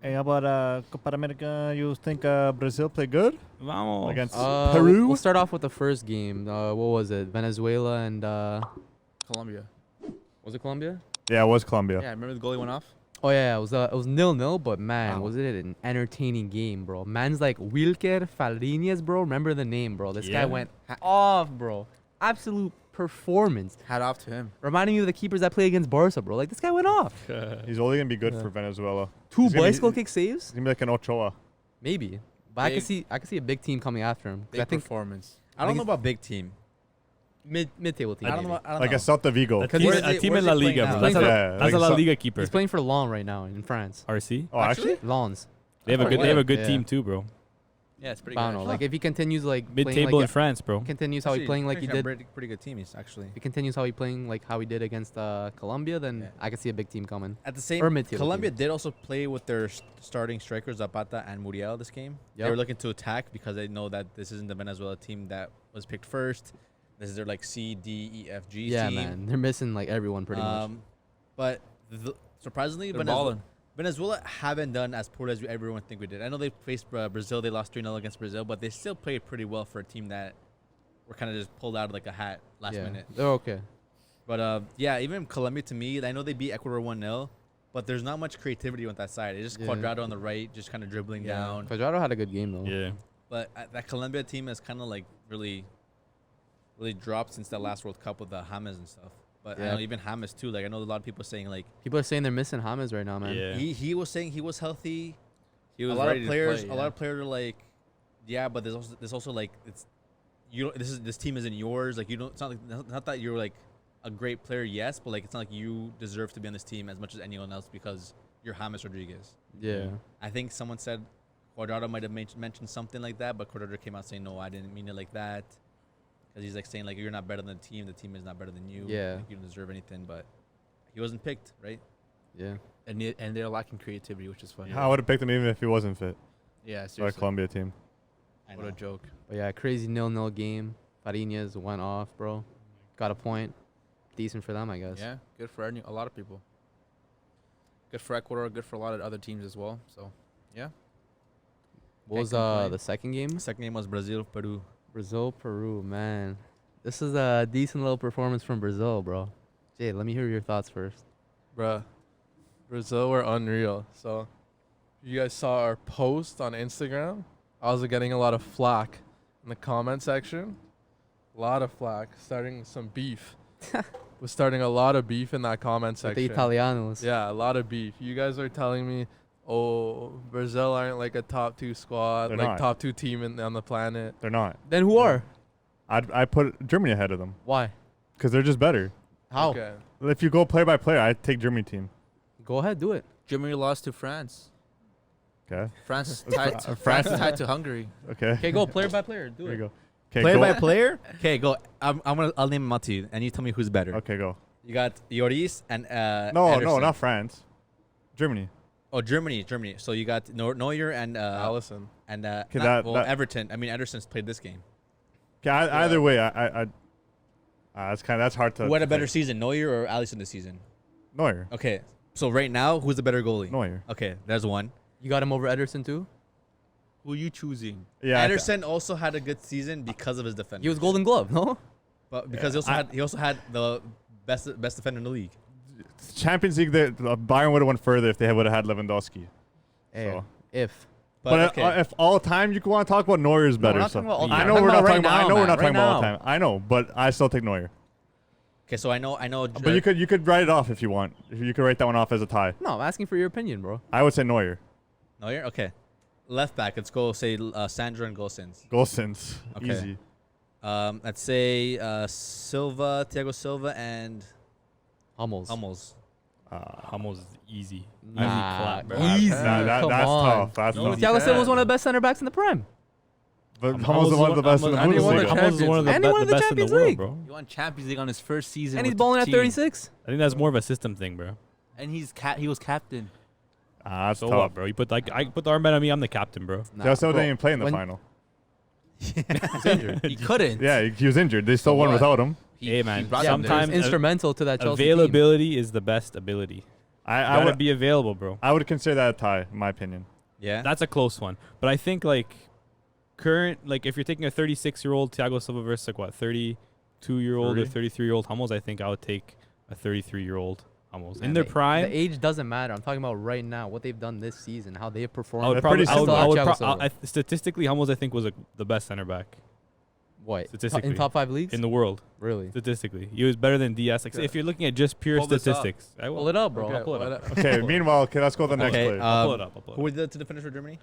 Hey, how about Copa America? You think Brazil play good Vamos. against Peru? Peru? We'll start off with the first game. What was it? Venezuela and Colombia. was it Colombia? Yeah, it was Colombia. Yeah, remember the goalie went off? Oh yeah, it was 0-0, but man, Wow. was it an entertaining game, bro. Man's like Wilker Fariñas, bro. Remember the name, bro. This guy Yeah. went off, bro. Absolute performance. Hat off to him. Reminding me of the keepers that play against Barca, bro. Like this guy went off. He's only gonna be good Yeah. for Venezuela. Two He's gonna be- bicycle kick saves? He's gonna be like an Ochoa. Maybe. But I can see a big team coming after him. 'Cause Big I think performance. I don't know about big team. mid-table team. I don't maybe. know. I don't Like know. a Celta Vigo. A Because team, he's- a team in where's La he playing Liga, now? bro. That's, Yeah, that's a like La so- Liga keeper. He's playing for Lens right now in France. RC. Oh, actually? Lens. They have a Oh, good. They have a good yeah. team too, bro. Yeah, it's pretty I good. don't know. Like if he continues like playing Mid-table like in France, bro. continues how he playing like he did. Pretty good team, actually. If he continues how he playing like how he did against Colombia, then Yeah. I can see a big team coming. At the same, Or mid-table Colombia team. did also play with their starting strikers Zapata and Muriel this game. They Yep. were looking to attack because they know that this isn't the Venezuela team that was picked first. This is their like C, D, E, F, G Yeah, team. man, they're missing like everyone pretty much. But surprisingly, They're balling. Venezuela haven't done as poor as everyone think we did. I know they faced Brazil. They lost 3-0 against Brazil, but they still played pretty well for a team that were kind of just pulled out of like a hat last yeah, minute. they're okay. But yeah, even Colombia to me, I know they beat Ecuador 1-0, but there's not much creativity on that side. It's just Yeah. Cuadrado on the right, just kind of dribbling down. Cuadrado had a good game though. Yeah. But that Colombia team has kind of like really dropped since that last World Cup with the James and stuff. But I Yeah. know even James too. Like I know a lot of people saying like People are saying they're missing James right now, man. Yeah. he was saying he was healthy. He was a lot ready of to players, play, a lot of players are like, yeah, but there's also like it's you. This team isn't yours. Like you don't. It's not like not that you're like a great player, yes, but like it's not like you deserve to be on this team as much as anyone else because you're James Rodriguez. Yeah. I think someone said Guardiola might have mentioned something like that, but Guardiola came out saying no, I didn't mean it like that. Because he's like saying like you're not better than the team is not better than you. Yeah. Like, you don't deserve anything, but he wasn't picked, right? Yeah. and they're lacking creativity, which is funny. I would have picked him even if he wasn't fit. Yeah, For a seriously. Colombia team. I What a know. joke. But yeah, crazy 0-0 game. Fariñas went off, bro. Got a point. Decent for them, I guess. Yeah, good for a lot of people. Good for Ecuador. Good for a lot of other teams as well. So, yeah. What was Can't complain. the second game? Second game was Brazil, Peru. Brazil, Peru, man. This is a decent little performance from Brazil, bro. Jay, let me hear your thoughts first. Bruh, Brazil were unreal. So, you guys saw our post on Instagram. I was getting a lot of flack in the comment section. A lot of flack, starting some beef. Was starting a lot of beef in that comment With the section. Italianos. Yeah, a lot of beef. You guys are telling me, oh, Brazil aren't like a top 2 squad, They're like not. top 2 team on the planet. They're not. Then who are? I put Germany ahead of them Why? because they're just better. How? Okay. If you go player by player, I'd take Germany team. Go ahead, do it. Germany lost to France. Okay. France is tied to, France- France is tied to Hungary. Okay. Okay, go player by player. Do There it. you go. Okay, Player go. by player? Okay, go. I'll name them out to you, and you tell me who's better. Okay, go. You got Lloris and No, Anderson. not France. Germany. Oh, Germany. So you got Neuer and Allison. not- that- well, that- Everton. I mean, Ederson's played this game. Okay, either way, that's hard to. Who had a to better take. season, Neuer or Alisson this season? Neuer. Okay, so right now, who's the better goalie? Neuer. Okay, there's one. You got him over Ederson too? Who are you choosing? Yeah. Ederson also had a good season because of his defense. He was Golden Glove, no? but because he also had the best defender in the league. Champions League, Bayern would have went further if they would have had Lewandowski. Hey, So. if. But okay. if all time you want to talk about Neuer is No, better. we're not so. talking about all I time. know We're we're not talking talking about about. I know right we're not now, talking about all man, time. I know, but I still take Neuer. Okay, so I know. But you could write it off if you want. If you could write that one off as a tie. No, I'm asking for your opinion, bro. I would say Neuer. Neuer. Okay, left back. Let's go. Say Sandro and Gosens. Gosens. Okay. Easy. Let's say Thiago Silva and Hummels. Hummels. Hummels is easy. Nah, clap, bro. easy. That's Come tough. on. That's No, tough. Thiago Silva was one of the best center backs in the Prem. But Hummels is one of the best in the and he won the Bundesliga. Hummels is one of the, And he won the the best in the Champions world, League. bro. He won Champions League on his first season. And he's with balling the at team. 36. I think that's more of a system thing, bro. And he was captain. That's So tough. what, bro? You put like I put the armband on me. I'm the captain, bro. Nah, Thiago Silva bro. didn't even play in the When- final. He's injured. He couldn't. Yeah, he was injured. They still So won what? without him. He, Hey, man, he brought Yeah, them but there. he was sometimes instrumental to that Chelsea team. Availability is the best ability. I Gotta would be available, bro. I would consider that a tie, in my opinion. Yeah. That's a close one. But I think like if you're taking a 36-year-old Thiago Silva versus like what 32-year-old or 30? 33-year-old Hummels, I think I would take a 33-year-old Hummels in Man, their the prime. age doesn't matter. I'm talking about right now, what they've done this season, how they have performed. I would They're probably, pretty I would, similar. Thiago Silva. statistically, Hummels I think was the best center back What? statistically. In top 5 leagues? in the world. Really? Statistically, he was better than DS. Like, Okay. if you're looking at just pure Pull this up. statistics, I will. Pull it up, bro. Okay, pull it what up. Okay, meanwhile, okay, let's go to the next Okay. player. I'll pull it up. I'll pull it Who up. were the defenders for Germany?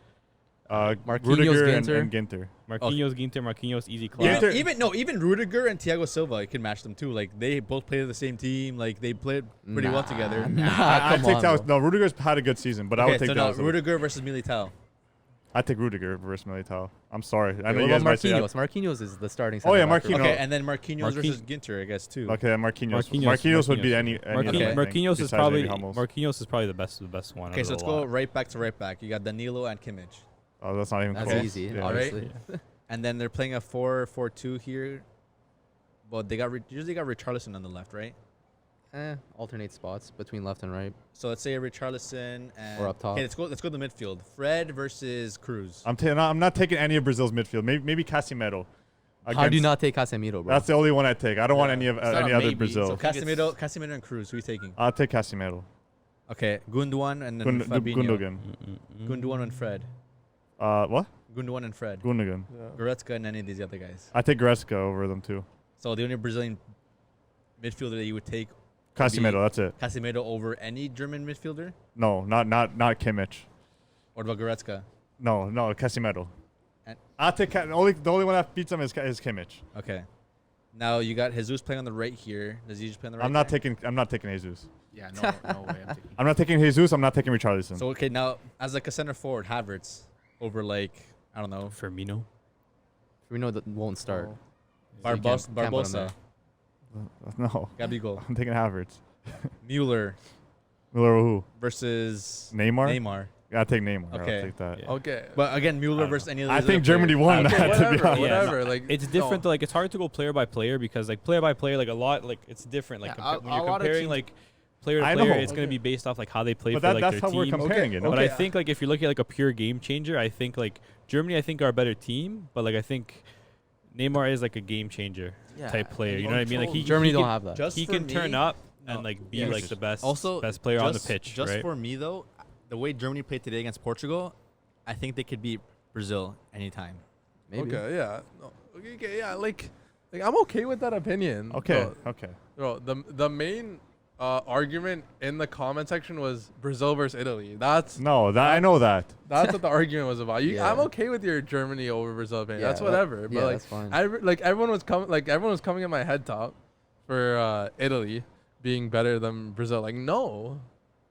Marquinhos, Rudiger Ginter. and Ginter. Marquinhos, Ginter, Marquinhos, easy class. Ginter- Even Rudiger and Thiago Silva, you can match them too. Like they both played at the same team. Like they played pretty well together. Nah, I come take on, that. bro. No, Rudiger's had a good season, but I would take so that. now as a- Rudiger versus Militao. I take Rudiger versus Militao. I'm sorry. I know What you guys about might say that. Marquinhos? Marquinhos is the starting Oh, yeah, center back for Marquinhos. me. Okay, and then Marquinhos Marquinhos. versus Ginter, I guess too. Okay, Marquinhos. Marquinhos. Marquinhos would be any. Marquinhos, Okay. other thing Marquinhos is besides probably maybe Hummels. Marquinhos is probably the best one. Okay, out so of let's the go lot. right back to right back. You got Danilo and Kimmich, Oh, that's not even That's close. easy, Yeah. obviously. and then they're playing a 4-4-2 here. But they got usually got Richarlison on the left, right? Alternate spots between left and right. So let's say a Richarlison and Or up top. Okay, let's go to the midfield. Fred versus Cruz. I'm not taking any of Brazil's midfield. Maybe Casemiro. How do you Against- not take Casemiro, bro? That's the only one I take. I don't want any of It's not any a other maybe, Brazil. So I think it's- Casemiro and Cruz. Who are you taking? I'll take Casemiro. Okay, Gundogan and then Fabinho. Gundogan. Gundogan and Fred. What? Gundogan and Fred. Gundogan. Yeah. Goretzka and any of these other guys. I take Goretzka over them too. So the only Brazilian midfielder that you would take Casemiro. That's it. Casemiro over any German midfielder? No, not Kimmich. What about Goretzka? No, Casemiro. And- I'll take the only one that beats him is Kimmich. Okay. Now you got Jesus playing on the right here. Does he just play on the right? I'm not there? taking Jesus. Yeah, no way. I'm taking. I'm not taking Jesus. I'm not taking Richarlison. So okay, now as like a center forward, Havertz over like I don't know, Firmino. We know that won't start. Oh. So you can't put him Barbosa, there. No, Gabigol, I'm taking Havertz. Mueller Miller who? versus Neymar. Neymar. Yeah, I'll take Neymar. Okay. I'll take that. Yeah. Okay. But again, I Mueller don't versus any of I those think other Germany players. won Okay, that. To be whatever, honest. whatever. Like It's different. Like it's hard to go player by player because like player by player, like a lot, like it's different. Like Yeah, when a you're lot of comparing teams- like player to I player, know. it's gonna be based off like how they play But for like that's their how we're team. comparing it. No? But I Okay. think like if you're looking at like a pure game changer, I think like Germany, I think are a better team. But like I think Neymar is like a game changer type player. You know what I mean? Like Germany he don't can, have that. Just he for can turn me- up No, and like be yes. like the best Also, best player on the just- pitch. Just right? for me though, the way Germany played today against Portugal, I think they could beat Brazil anytime. Maybe. Okay, yeah. No, okay, yeah. Like I'm okay with that opinion. Okay. Bro, Okay. bro, the main argument in the comment section was Brazil versus Italy. That's No, I know that. that's what the argument was about. Yeah. I'm okay with your Germany over Brazil opinion. Yeah, That's that- whatever. yeah, but like, that's fine. everyone was coming at my head top for Italy being better than Brazil. Like no,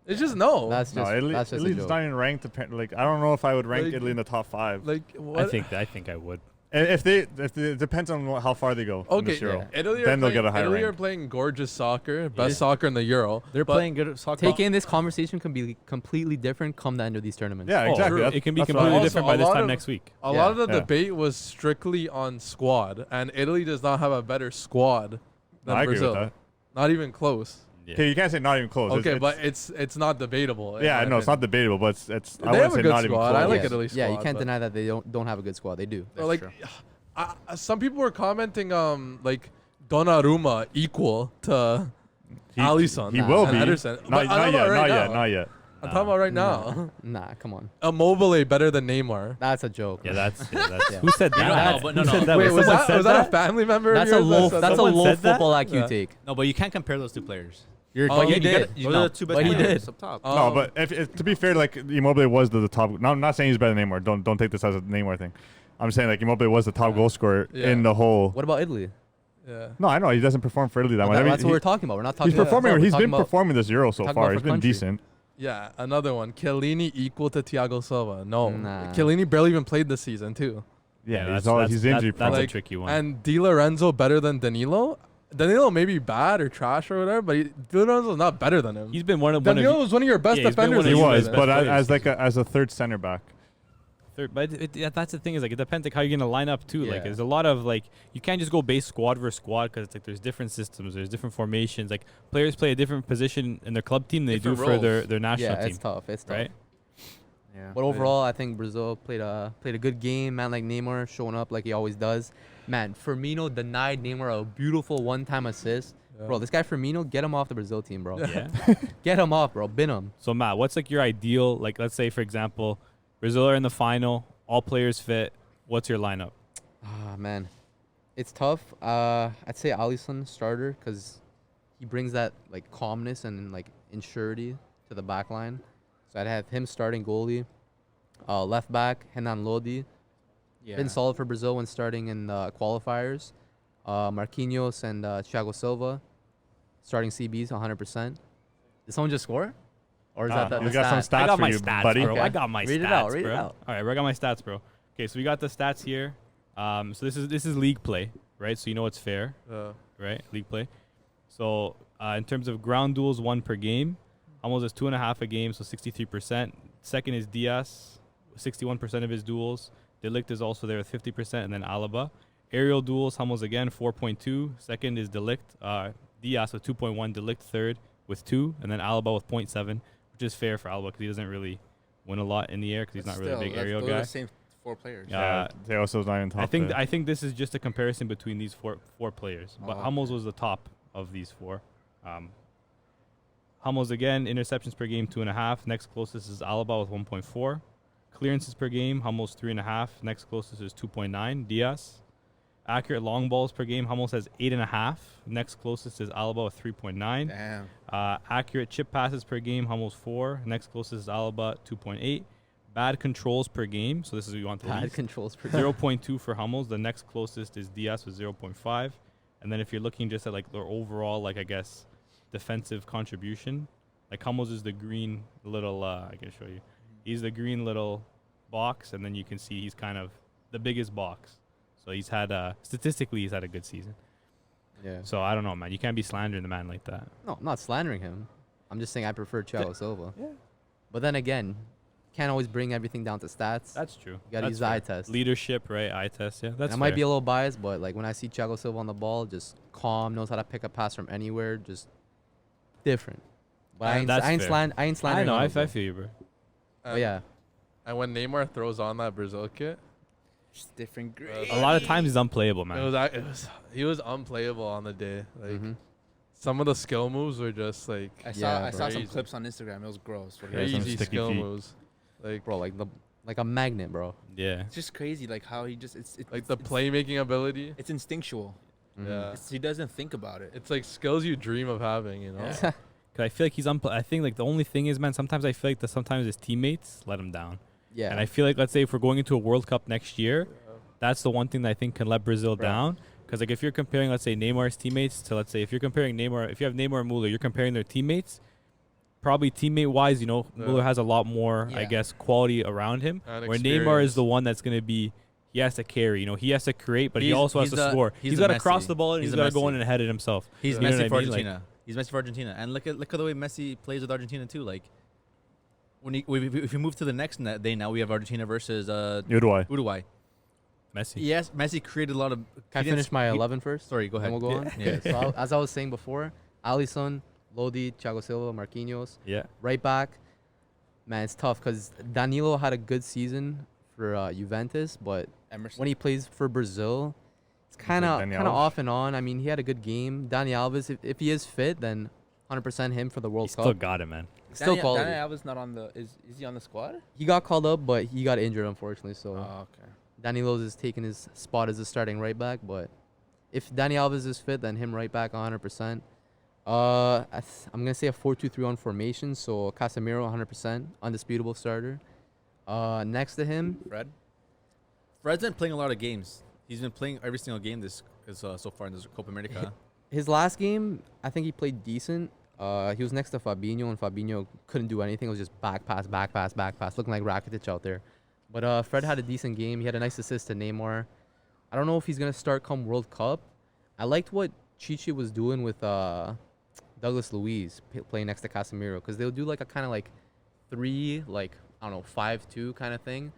it's just no. That's No, just Italy, that's just a Italy's joke. not even ranked. Like I don't know if I would rank Like- Italy in the top 5. like what? I think I would. If it depends on how far they go. in Okay, this Euro. Italy Then are they'll get a playing, higher Italy are rank. playing gorgeous soccer, best Yeah. soccer in the Euro. They're but playing good soccer. Taking this conversation can be completely different come the end of these tournaments. Yeah, Oh, exactly. it can be That's what completely I- different Also, by a this lot time of- next week. A Yeah. lot of the Yeah. debate was strictly on squad, and Italy does not have a better squad than I agree Brazil. with that. Not even close. Yeah. Okay, you can't say not even close. Okay, It's- but it's not debatable. in yeah, my I know it's not opinion. debatable, but it's. I They wouldn't have a say good not even squad. close. I like yeah. Italy's Yeah, you squad, can't but- deny that they don't have a good squad. They do. But like, true. some people were commenting like Donnarumma equal to Alisson. He Nah, will and be. Ederson. Not, But I'm not talking yet. about right Not yet. now. Not yet. I'm talking about right now. Nah, come on. Immobile better than Neymar. That's a joke. Yeah, man. that's Yeah. who said that? You don't know, but no, Who no. said that? Wait, was Someone that said was that a family member? That's of a yours low. that That's a said someone low said that? football IQ Yeah. take. No, but you can't compare those two players. You're, Oh, he you did. gotta- you Those know, are the two best but he players did. up top. No, Um, but to be fair, like Immobile was the top. No, I'm not saying he's better than Neymar. Don't take this as a Neymar thing. I'm saying like Immobile was the top goal scorer Yeah. in the whole. What about Italy? Yeah. No, I know he doesn't perform for Italy that much. I mean, That's what we're talking about. We're not talking he's about. performing. we're He's talking been about- performing this Euro so talking far. about He's for been country. decent. Yeah, another one. Chiellini equal to Thiago Silva. No, Nah. Chiellini barely even played this season too. Yeah, he's injury That's prone. a tricky one. And Di Lorenzo better than Danilo. Danilo may be bad or trash or whatever, but Di Lorenzo's not better than him. He's been one of Danilo was one of your best Yeah, he's been defenders. one of He this your was, season. best but players. as a third center back. Third, but that's the thing is like it depends like how you're gonna line up too. Like Yeah. there's a lot of like you can't just go base squad versus squad because it's like there's different systems, there's different formations. Like players play a different position in their club team than they do Different for roles. their national Yeah, team, it's tough. It's tough. right? Yeah. But overall, I think Brazil played a good game. Man, like Neymar showing up like he always does. Man, Firmino denied Neymar a beautiful one-time assist. Yeah. Bro, this guy Firmino, get him off the Brazil team, bro. Yeah. Get him off, bro. Bin him. So Matt, what's like your ideal? Like let's say for example, Brazil are in the final, all players fit. What's your lineup? Ah, man. It's tough. I'd say Alisson starter because he brings that like calmness and like insurity to the back line. So I'd have him starting goalie. Left back, Renan Lodi. Yeah. Been solid for Brazil when starting in the qualifiers. Marquinhos and Thiago Silva starting CBs 100%. Did someone just score? Or is that the you got some stat? stats I got for my you, stats, buddy. bro. Okay. I got my Read stats, it out, read it bro. out. All right, I got my stats, bro. Okay, so we got the stats here. So this is league play, right? So you know it's fair, right? League play. So in terms of ground duels, 1 per game. Almost is 2.5 a game, so 63%. Second is Diaz, 61% of his duels. Delict is also there with 50%, and then Alaba. Aerial duels, Hummels again, 4.2. Second is Delict. Diaz with 2.1. Delict third with 2, and then Alaba with 0.7, which is fair for Alaba because he doesn't really win a lot in the air because he's not really a big aerial those are guy. the same 4 players. Yeah. They also not even top. I think this is just a comparison between these four players. But Oh, Hummels was the top of these 4. Hummels again, interceptions per game 2.5. Next closest is Alaba with 1.4. Clearances per game, Hummels 3.5. Next closest is 2.9. Diaz. Accurate long balls per game, Hummels has 8.5. Next closest is Alaba with 3.9. Damn. Accurate chip passes per game, Hummels 4. Next closest is Alaba 2.8. Bad controls per game, so this is what you want the Bad least. controls per 0.2 for Hummels. The next closest is Diaz with 0.5. And then if you're looking just at like their overall, like I guess, defensive contribution, like Hummels is the green little, I can show you. He's the green little box, and then you can see he's kind of the biggest box. So he's had, statistically, he's had a good season. Yeah. So I don't know, man. You can't be slandering the man like that. No, I'm not slandering him. I'm just saying I prefer Thiago Silva. Yeah. But then again, can't always bring everything down to stats. That's true. You gotta That's use the fair. eye test. Leadership, right? Eye test, yeah. That's I might fair. be a little biased, but like when I see Thiago Silva on the ball, just calm, knows how to pick a pass from anywhere, just different. But I ain't That's fair. slandering. I know. I him, bro. feel you, bro. But yeah, And when Neymar throws on that Brazil kit, Just different grade. A lot of times he's unplayable, man. he was unplayable on the day. Like Mhm. some of the skill moves were just like I Yeah, saw some crazy. clips on Instagram. It was gross. Yeah, some crazy sticky skill feet. moves. Like bro, like a magnet, bro. Yeah. It's just crazy, like how he just it's like the playmaking ability. It's instinctual. Mhm. Yeah. He doesn't think about it. It's like skills you dream of having, you know? Yeah. Cause I feel like he's I think like the only thing is, man, sometimes I feel like that sometimes his teammates let him down. Yeah. And I feel like, let's say if we're going into a World Cup next year, that's the one thing that I think can let Brazil down. Because like if you're comparing, let's say Neymar's teammates to, let's say if you're comparing Neymar, if you have Neymar and Muller, you're comparing their teammates. Probably teammate wise, you know, Yeah. Muller has a lot more, I Yeah. guess, quality around him. And Where Neymar is experience. the one that's gonna be. He has to carry, you know. He has to create, but he He's- also has he's to the- score. he's He's the got to cross Messi. the ball and He's he's the got to go in Messi. and head it himself. He's You know Messi what I for mean? Like- Argentina. He's Messi for Argentina, and look at the way Messi plays with Argentina too. Like when if you move to the next day, now we have Argentina versus Uruguay. Uruguay. Messi. Yes, Messi created a lot of. Can I he didn't- finish my he- 11 first? Sorry, go ahead. Then we'll go on. Yeah. Okay, so as I was saying before, Alisson, Lodi, Thiago Silva, Marquinhos. Yeah. Right back, man, it's tough because Danilo had a good season for Juventus, but Emerson. when he plays for Brazil, it's kind of Dani Alves? off and on. I mean, he had a good game. Dani Alves, if he is fit, then 100% him for the World He Cup. still got it, man. Still quality. Dani Alves not on the is he on the squad? He got called up, but he got injured unfortunately. So Oh, okay. Danilo's is taking his spot as a starting right back. But if Dani Alves is fit, then him right back 100%. I'm gonna say a 4-2-3-1 formation. So Casemiro 100% undisputable starter. Next to him, Fred's been playing a lot of games. He's been playing every single game so far in this Copa America. his last game, I think he played decent. He was next to Fabinho, and Fabinho couldn't do anything. It was just back pass, looking like Rakitic out there. But Fred had a decent game. He had a nice assist to Neymar. I don't know if he's going to start come World Cup. I liked what Chichi was doing with Douglas Luiz playing next to Casemiro, because they'll do like a kind of like 3, like, I don't know, 5-2 kind of thing.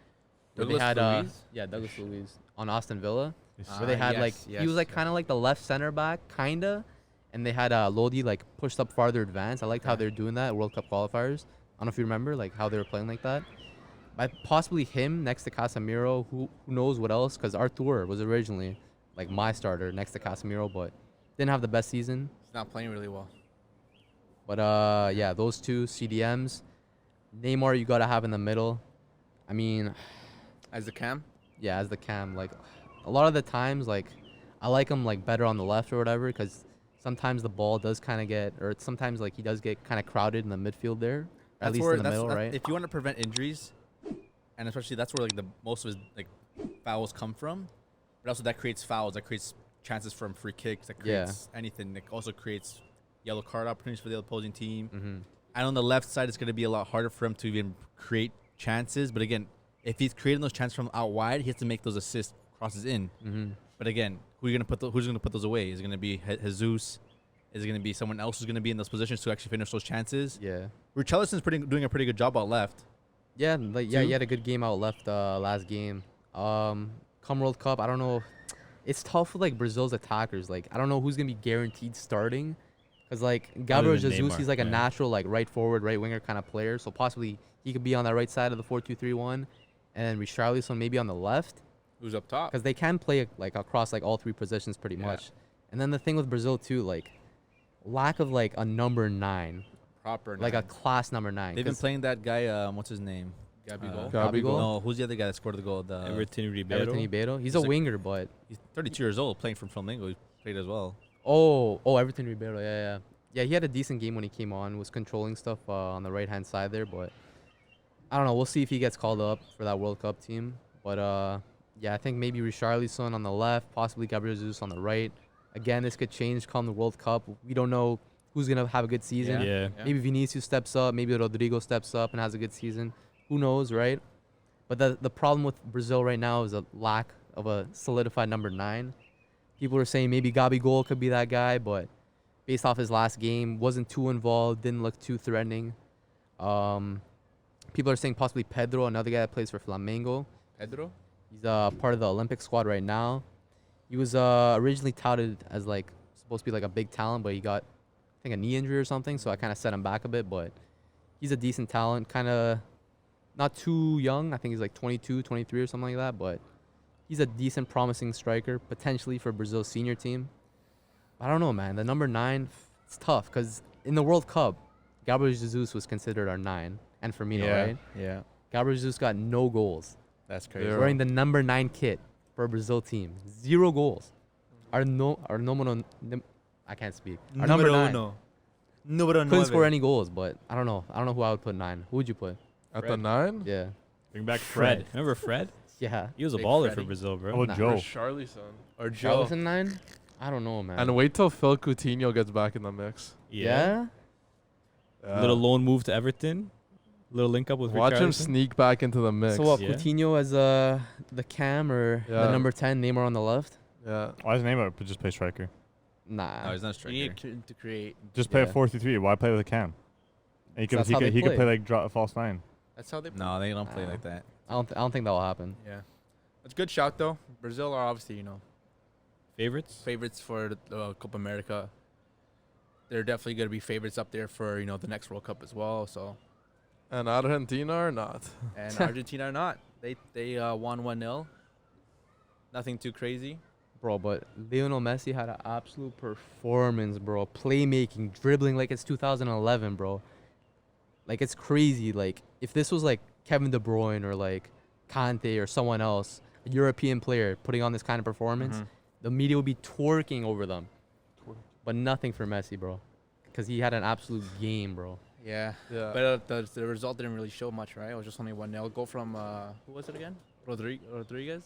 where Douglas they had Luiz? Douglas Luiz on Aston Villa, Yes. where they had like yes, he was like yes. kind of like the left center back, kinda, and they had Lodi like pushed up farther advanced. I liked how they're doing that at World Cup qualifiers. I don't know if you remember like how they were playing like that. By possibly him next to Casemiro, who knows what else? Because Arthur was originally like my starter next to Casemiro, but didn't have the best season. He's not playing really well. But yeah, those two CDMs. Neymar, you gotta have in the middle. I mean, As the cam? yeah, as the cam, like a lot of the times, like I like him like better on the left or whatever, because sometimes the ball does kind of get, or sometimes like he does get kind of crowded in the midfield there, at least in the middle, right? If you want to prevent injuries, and especially that's where like the most of his like fouls come from, but also that creates fouls, that creates chances from free kicks, that Yeah. creates anything. That also creates yellow card opportunities for the opposing team. Mm-hmm. And on the left side, it's going to be a lot harder for him to even create chances. But again, if he's creating those chances from out wide, he has to make those assist crosses in. Mm-hmm. But again, who's going to put those away? Is it going to be Jesus? Is it going to be someone else who's going to be in those positions to actually finish those chances? Yeah. Richarlison's doing a pretty good job out left. Yeah, like yeah, Two? he had a good game out left last game. Come World Cup, I don't know. It's tough with like Brazil's attackers. Like I don't know who's gonna be guaranteed starting, because like Gabriel than Jesus, Neymar, he's like a yeah. natural like right forward, right winger kind of player. So possibly he could be on that right side of the 4-2-3-1, and Richarlison maybe on the left, Who's up top? because they can play like across like all three positions pretty Yeah. much. And then the thing with Brazil too, like lack of like a number 9, Proper. like a nine. class number 9. They've been playing that guy. What's his name? Gabigol. Gabigol? No, who's the other guy that scored the goal? Everton Ribeiro. Everton Ribeiro. He's He's a like- winger, but He's 32 years old, playing from Flamengo. He played as well. Everton Ribeiro, yeah. He had a decent game when he came on. Was controlling stuff on the right hand side there, but I don't know. We'll see if he gets called up for that World Cup team. But yeah, I think maybe Richarlison on the left, possibly Gabriel Jesus on the right. Again, this could change come the World Cup. We don't know who's gonna have a good season. Yeah. Yeah. Maybe Vinicius steps up. Maybe Rodrigo steps up and has a good season. Who knows, right? But the problem with Brazil right now is a lack of a solidified number 9. People are saying maybe Gabigol could be that guy, but based off his last game, wasn't too involved, didn't look too threatening. People are saying possibly Pedro, another guy that plays for Flamengo. Pedro? He's part of the Olympic squad right now. He was originally touted as like supposed to be like a big talent, but he got I think a knee injury or something, so I kind of set him back a bit. But he's a decent talent, kind of not too young. I think he's like 22, 23 or something like that. But he's a decent, promising striker potentially for Brazil's senior team. I don't know, man. The number 9, it's tough because in the World Cup, Gabriel Jesus was considered our 9, and Firmino, right? Yeah. Gabriel Jesus got no goals. That's crazy. Yeah. Wearing the number 9 kit for a Brazil team. 0 goals. I can't speak. Our number 9 couldn't score any goals, but I don't know. I don't know who I would put 9. Who would you put? At the Fred. 9? Yeah. Bring back Fred. Remember Fred? Yeah. He was a Big baller for Freddy. Brazil, bro. How about Joe? Charlison. Or Joe. Charlison 9? I don't know, man. And wait till Phil Coutinho gets back in the mix. Yeah? Yeah. Little loan move to Everton. Little link up with Watch him Richarlison. sneak back into the mix. So what, Yeah. Coutinho as the cam or the Yeah. number 10, Neymar on the left? Yeah. Why is Neymar just play striker? Nah. No, he's not a You striker. need to create. Just play Yeah. a 4-3-3. Why play with a cam? And he So could that's he how could they he could play. play like a false 9. That's how they play. No, they don't play like that. I don't think that will happen. Yeah. It's a good shout, though. Brazil are obviously, Favorites? favorites for the Copa America. They're definitely going to be favorites up there for, the next World Cup as well. So, And Argentina or not? and Argentina are not. They won 1-0. Nothing too crazy. Bro, but Lionel Messi had an absolute performance, bro. Playmaking, dribbling like it's 2011, bro. Like, it's crazy. Like, if this was like Kevin De Bruyne or like Kante or someone else, a European player putting on this kind of performance, the media would be twerking over them. But nothing for Messi, bro. Because he had an absolute game, bro. Yeah. Yeah. But the result didn't really show much, right? It was just only 1-0. Goal from, who was it again? Rodriguez? Rodriguez.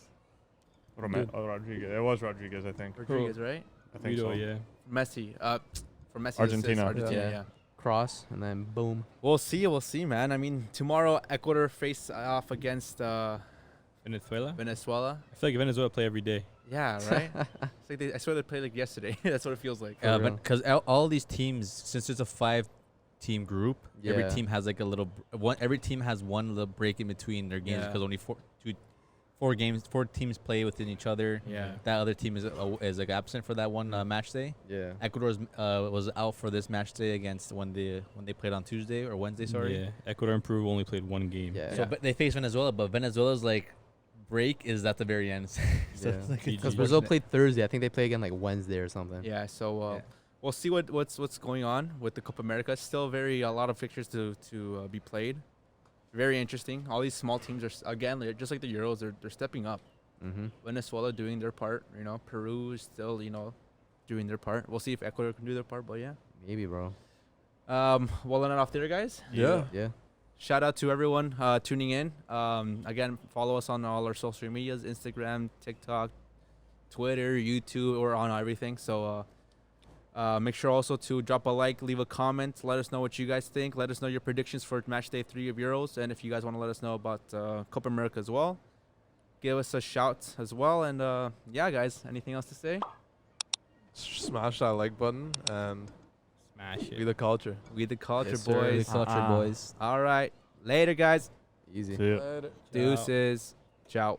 It was Rodriguez, I think. Rodriguez, right? I think Guido, so. yeah. Messi. For Messi. Argentina. Argentina, Yeah. yeah. Cross, and then boom. We'll see, man. I mean, tomorrow Ecuador face off against Venezuela? Venezuela. I feel like Venezuela play every day. Yeah, right. It's like I swear they played like yesterday. That's what it feels like. For real. But because all these teams, since it's a 5-team group, every Yeah. team has like a little. Every team has one little break in between their games Yeah. because only 4 teams play within each other. Yeah. That other team is like absent for that one match day. Yeah. Ecuador was out for this match day against when they played on Tuesday or Wednesday. Sorry. Yeah. Ecuador and Peru only played 1 game. Yeah. So but they face Venezuela, but Venezuela's like break is at the very end. So Yeah. it's like, Because Because Brazil played Thursday. I think they play again like Wednesday or something. Yeah. So Yeah. we'll see what's going on with the Copa America. It's still a lot of fixtures to be played. Very interesting. All these small teams are again just like the Euros. They're stepping up. Mm-hmm. Venezuela doing their part. Peru is still doing their part. We'll see if Ecuador can do their part. But yeah. Maybe, bro. We'll end it off there, guys. Yeah. Yeah. Shout out to everyone tuning in. Again, follow us on all our social medias: Instagram, TikTok, Twitter, YouTube. We're on everything. So make sure also to drop a like, leave a comment, let us know what you guys think. Let us know your predictions for match day 3 of Euros, and if you guys want to let us know about Copa America as well, give us a shout as well. And yeah, guys, anything else to say? Smash that like button and Smash be it. the culture. We the culture, Yes, sir. boys. The culture boys. All right, later, guys. Easy. See ya. Later. Deuces. Ciao.